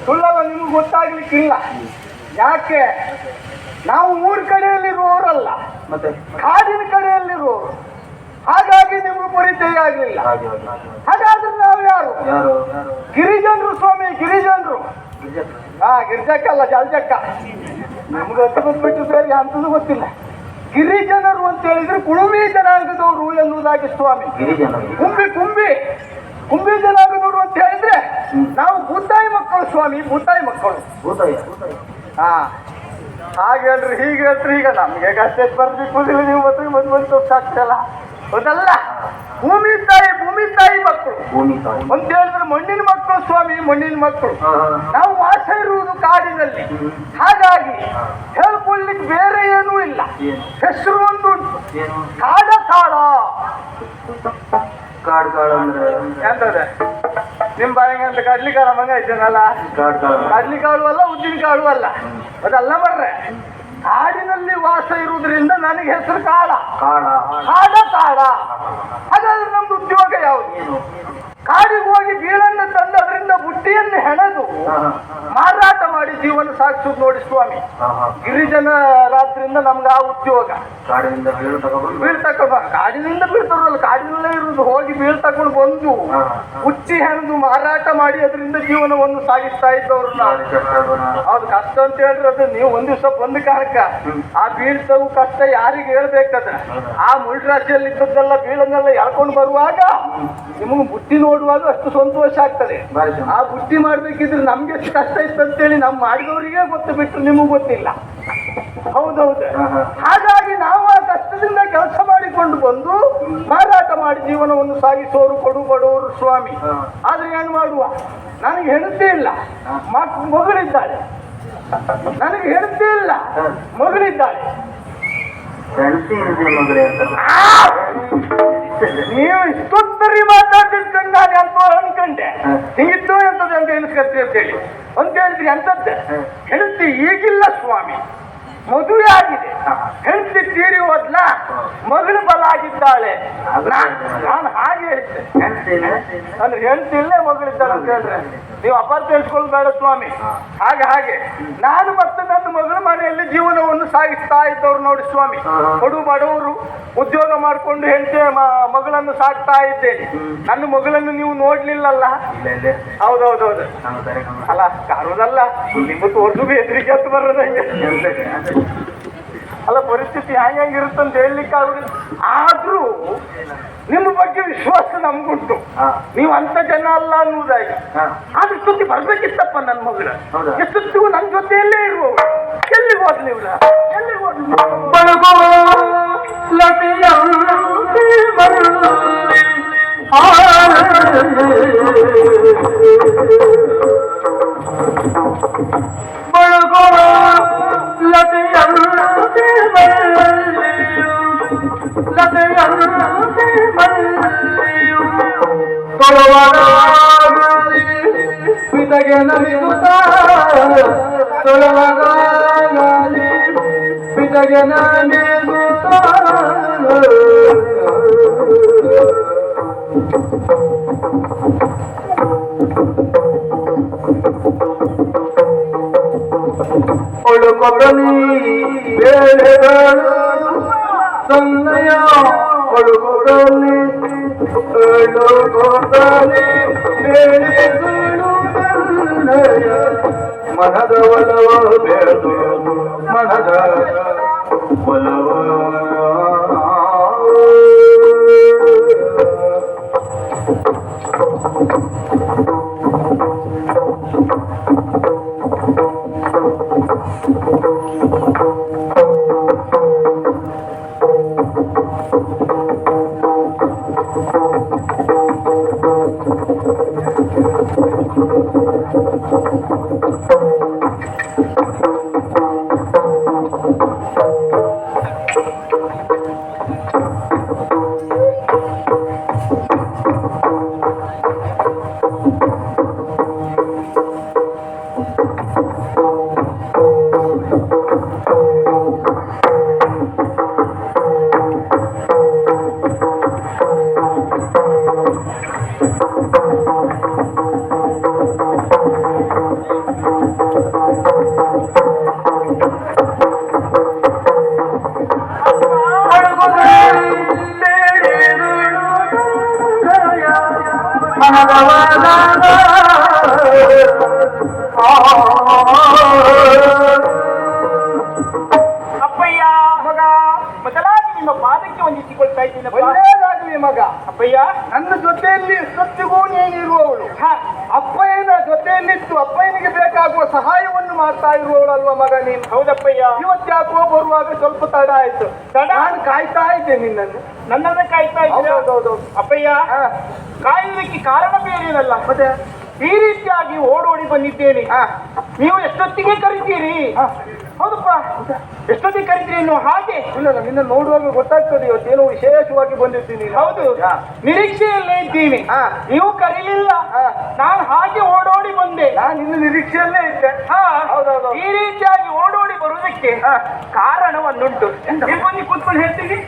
ಸುಳ್ಳಲ್ಲ, ನಿಮ್ಗೆ ಗೊತ್ತಾಗ್ಲಿಕ್ಕಿಲ್ಲ. ಯಾಕೆ? ನಾವು ಊರ ಕಡೆಯಲ್ಲಿರುವವರಲ್ಲ, ಮತ್ತೆ ಕಾಡಿನ ಕಡೆಯಲ್ಲಿರುವವರು. ಹಾಗಾಗಿ ನಿಮ್ಗೆ ಪರಿಚಯ ಆಗ್ಲಿಲ್ಲ. ಹಾಗಾದ್ರೆ ನಾವು ಯಾರು? ಗಿರಿಜನರು ಸ್ವಾಮಿ, ಗಿರಿಜನರು. ಗಿರ್ಜಕ್ಕಲ್ಲ, ಜಲ್ಜಕ್ಕ. ನಮ್ಗೆ ಗೊತ್ತಿಬಿಟ್ಟು ಬೇರೆ ಅಂತದ್ದು ಗೊತ್ತಿಲ್ಲ. ಗಿರಿಜನರು ಅಂತ ಹೇಳಿದ್ರೆ ಕುಳುಮಿ ಜನಾಂಗದವರು ಎನ್ನುವುದಾಗಿ ಸ್ವಾಮಿ. ಕುಂಬಿ ಜನಾಂಗದವರು ಅಂತ ಹೇಳಿದ್ರೆ ನಾವು ಭೂತಾಯಿ ಮಕ್ಕಳು ಸ್ವಾಮಿ, ಭೂತಾಯಿ ಮಕ್ಕಳು. ಹಾಗೆ ಹೇಳ್ರಿ, ಹೀಗೆ ಹೇಳ್ರಿ. ಈಗ ನಮ್ಗೆ ಕಷ್ಟ ಬರ್ಬೇಕು, ನೀವು ಬಂದು ಸಾಕ್ತಲ್ಲ, ಹೌದಲ್ಲ? ಭೂಮಿ ತಾಯಿ ಮಕ್ಕಳು ಅಂತ ಹೇಳಿದ್ರೆ ಮಣ್ಣಿನ ಮಕ್ಕಳು ಸ್ವಾಮಿ, ಮಣ್ಣಿನ ಮಕ್ಕಳು. ನಾವು ವಾಸ ಇರುವುದು ಕಾಡಿನಲ್ಲಿ. ಹಾಗಾಗಿ ಹೇಳ್ಕೊಳ್ಳಿಕ್ಕೆ ಬೇರೆ ಏನೂ ಇಲ್ಲ. ಹೆಸರು ಒಂದು ಉಂಟು, ಕಾಡ. ಎಂತದೆ ನಿಮ್ ಬಾಯಿಗೆ ಅಂತ ಕಡ್ಲಿ ಕಾಳು ಮಂಗ ಇದ್ದೇನಲ್ಲ, ಕಡ್ಲಿ ಕಾಳು ಅಲ್ಲ, ಉದ್ದಿನ ಕಾಳು ಅಲ್ಲ, ಅದಲ್ಲ ಬರ್ರೆ. ಕಾಡಿನಲ್ಲಿ ವಾಸ ಇರುವುದರಿಂದ ನನಗೆ ಹೆಸರು ಕಾಡ. ಹಾಗಾದ್ರೆ ನಮ್ದು ಉದ್ಯೋಗ ಯಾವುದು? ಕಾಡಿಗೆ ಹೋಗಿ ಬೀಳನ್ನು ತಂದು ಅದರಿಂದ ಬುಟ್ಟಿಯನ್ನು ಹೆಣೆದು ಮಾರಾಟ ಮಾಡಿ ಜೀವನ ಸಾಗಿಸುದು ನೋಡಿ ಸ್ವಾಮಿ. ಗಿರಿಜನ ರಾತ್ರಿಯಿಂದ ನಮ್ಗೆ ಆ ಉದ್ಯೋಗ. ಕಾಡಿನಿಂದ ಬೀಳ್ತಾರಲ್ಲ, ಕಾಡಿನಲ್ಲೇ ಇರುವುದು. ಹೋಗಿ ಬೀಳ್ ತಕೊಂಡು ಬಂದು ಉಚ್ಚಿ ಹೆಣೆದು ಮಾರಾಟ ಮಾಡಿ ಅದರಿಂದ ಜೀವನವನ್ನು ಸಾಗಿಸ್ತಾ ಇದ್ದವ್ರು ನಾವು. ಹೌದು, ಕಷ್ಟ ಅಂತ ಹೇಳಿದ್ರೆ ಅದು ನೀವು ಒಂದ್ ದಿವಸ ಬಂದ ಕಾರಣಕ್ಕ ಆ ಬೀಳ್ತವು ಕಷ್ಟ ಯಾರಿಗೆ ಹೇಳ್ಬೇಕಾದ್ರೆ ಆ ಮುಳ್ರಾಶಿಯಲ್ಲಿ ಇದ್ದದ್ದೆಲ್ಲ ಬೀಳನ್ನೆಲ್ಲ ಎಳ್ಕೊಂಡು ಬರುವಾಗ ನಿಮಗೆ ಬುದ್ಧಿ ನೋಡುವಾಗ ಅಷ್ಟು ಸಂತೋಷ ಆಗ್ತದೆ. ಆ ಬುದ್ಧಿ ಮಾಡ್ಬೇಕಿದ್ರೆ ನಮ್ಗೆ ಎಷ್ಟು ಕಷ್ಟ ಇತ್ತು ಅಂತೇಳಿ ನಾವು ಮಾಡಿದವರಿಗೆ ಗೊತ್ತು, ಬಿಟ್ಟು ನಿಮಗ್ ಗೊತ್ತಿಲ್ಲ. ಹೌದೌದು. ಹಾಗಾಗಿ ನಾವು ಆ ಕಷ್ಟದಿಂದ ಕೆಲಸ ಮಾಡಿಕೊಂಡು ಬಂದು ಮಾರಾಟ ಮಾಡಿ ಜೀವನವನ್ನು ಸಾಗಿಸೋರು ಬಡವರು ಸ್ವಾಮಿ. ಆದ್ರೆ ಏನ್ ಮಾಡುವ? ನನಗೆ ಹೆಂಡತಿ ಇಲ್ಲ, ಮಗಳಿದ್ದಾಳೆ. ನನಗೆ ಹೆಂಡತಿ ಇಲ್ಲ, ಮಗಳಿದ್ದಾಳೆ. ನೀವು ಇಷ್ಟೊತ್ತರಿ ಮಾತಾಡ್ತಿರ್ಕೊಂಡು ನಾನು ಅಂತ ಅನ್ಕೊಂಡೆ. ಹಿಂಗಿತ್ತು ಎಂತದ್ದು ಅಂತ ಎಣಿಸ್ಕತ್ತಿ ಅಂತೇಳಿ ಅಂತ ಹೇಳಿದ್ರಿ. ಅಂತದ್ದೆ ಹೆಂಡತಿ ಈಗಿಲ್ಲ ಸ್ವಾಮಿ, ಮದುವೆ ಆಗಿದೆ. ಹೆಂಡತಿ ತೀರಿ ಹೋದ್ಲ, ಮಗಳು ಬಲ ಆಗಿದ್ದಾಳೆ. ನಾನು ಹಾಗೆ ಹೇಳಿದ್ದೆ, ಅಂದ್ರೆ ಹೆಂಡತಿ ಇಲ್ಲೇ ಮಗಳಿದ್ದಾಳೆ ಅಂತ ಹೇಳಿದ್ರೆ ನೀವು ಅಪಾರ್ಥ ಹೇಳ್ಸ್ಕೊಳ್ಬೇಡ ಸ್ವಾಮಿ. ಹಾಗೆ ನಾನು ಮತ್ತೆ ನನ್ನ ಮಗಳ ಮನೆಯಲ್ಲಿ ಜೀವನವನ್ನು ಸಾಗಿಸ್ತಾ ಇದ್ದವ್ರು ನೋಡಿ ಸ್ವಾಮಿ. ಬಡವರು ಉದ್ಯೋಗ ಮಾಡಿಕೊಂಡು ಹೆಂಡತಿ ಮಗಳನ್ನು ಸಾಕ್ತಾ ಇದ್ದೇನೆ. ನನ್ನ ಮಗಳನ್ನು ನೀವು ನೋಡ್ಲಿಲ್ಲಲ್ಲ? ಹೌದೌದೌದು. ಅಲ್ಲ ಕಾಣುದಲ್ಲ, ನಿಮ್ಗೆ ತೋರ್ಸು ಎದುರಿಗೆ ಅಂತ ಬರೋದಂಗೆ. ಅಲ್ಲ, ಪರಿಸ್ಥಿತಿ ಹೆಂಗಿರುತ್ತಂತ ಹೇಳಲಿಕ್ಕಾಗುದಿಲ್ಲ. ಆದ್ರೂ ನಿಮ್ಮ ಬಗ್ಗೆ ವಿಶ್ವಾಸ ನಮ್ಗುಂಟು. ನೀವು ಅಂತ ಜನ ಅಲ್ಲ ಅನ್ನುವುದಾಗಿ. ಆದ್ರೆ ಸುದ್ದಿ ಬರ್ಬೇಕಿತ್ತಪ್ಪ ನನ್ನ ಮಗಳ. ಎಷ್ಟೊತ್ತಿಗೂ ನನ್ನ ಜೊತೆಯಲ್ಲೇ ಇರುವವರು. ಎಲ್ಲಿಗೆ ಹೋದ್ಲಿ ಇವ್ರ? ಎಲ್ಲಿಗೆ ಹೋದ್ಲಿ? ಪಿತಗೆ ನಮಿಸುತ್ತಾ ತೊಳವಾಗಲಿ, ಪಿತಗೆ ನಮಿಸುತ್ತಾ ಒಳುಕೊಡಲಿ ಬೇಳೆಗಳು ಸೊನ್ನೆಯ ಒಳುಕೊಡಲಿ ಬೇಳೆಗಳು ಸೊನ್ನೆಯ ಮನದ ಒಲವ ಬೇಡು, ಮನದ ಒಲವ ನಿಮ್ಮ ಪಾದಕ್ಕೆ ವಂದಿಸಿಕೊಳ್ತಾ ಇದ್ದೀನಿ. ಒಳ್ಳೇದಾಗ್ಲಿ ಮಗ. ಅಪ್ಪಯ್ಯ, ನನ್ನ ಜೊತೆಯಲ್ಲಿ ಸತ್ತಿಗೂ ನೀನಿರುವವಳು, ಅಪ್ಪಯ್ಯನ ಜೊತೆಯಲ್ಲಿತ್ತು ಅಪ್ಪಯ್ಯನಿಗೆ ಬೇಕಾಗುವ ಸಹಾಯವನ್ನು ಮಾಡ್ತಾ ಇರುವವಳಲ್ವ ಮಗ ನೀನು? ಹೌದಪ್ಪಯ್ಯ. ಇವತ್ತ್ಯಾಕೋ ಬರುವಾಗ ಸ್ವಲ್ಪ ತಡ ಆಯ್ತು. ನಾನು ಕಾಯ್ತಾ ಇದ್ದೆ ನಿನ್ನನ್ನು. ನನ್ನನ್ನು ಕಾಯ್ತಾ ಇದ್ದೆ? ಹೌದೌದು ಅಪ್ಪಯ್ಯ, ಕಾಯುವುದಕ್ಕೆ ಕಾರಣ ಬೇರೇನಲ್ಲ, ಮತ್ತೆ ಈ ರೀತಿಯಾಗಿ ಓಡೋಡಿ ಬಂದಿದ್ದೇನೆ. ನೀವು ಎಷ್ಟೊತ್ತಿಗೆ ಕರಿತೀರಿ? ಹೌದಪ್ಪ, ಎಷ್ಟೊತ್ತಿಗೆ ಕರಿತೀರಿ ಅನ್ನೋ ಹಾಗೆ. ಇಲ್ಲ, ನಿನ್ನ ನೋಡುವಾಗ ಗೊತ್ತಾಗ್ತದೆ ಇವತ್ತೇನೋ ವಿಶೇಷವಾಗಿ ಬಂದಿದ್ದೀನಿ. ಹೌದು, ನಿರೀಕ್ಷೆಯಲ್ಲೇ ಇದ್ದೀನಿ. ನೀವು ಕರೀಲಿಲ್ಲ, ನಾನು ಹಾಗೆ ಓಡೋಡಿ ಬಂದೆ. ನಾನು ನಿನ್ನ ನಿರೀಕ್ಷೆಯಲ್ಲೇ ಇದ್ದೆ. ಹೌದೌದು. ಈ ರೀತಿಯಾಗಿ ಓಡೋಡಿ ಬರುವುದಕ್ಕೆ ಕಾರಣವನ್ನುಂಟು. ನೀವು ಬನ್ನಿ ಕೂತ್ಕೊಂಡು ಹೇಳ್ತೀನಿ.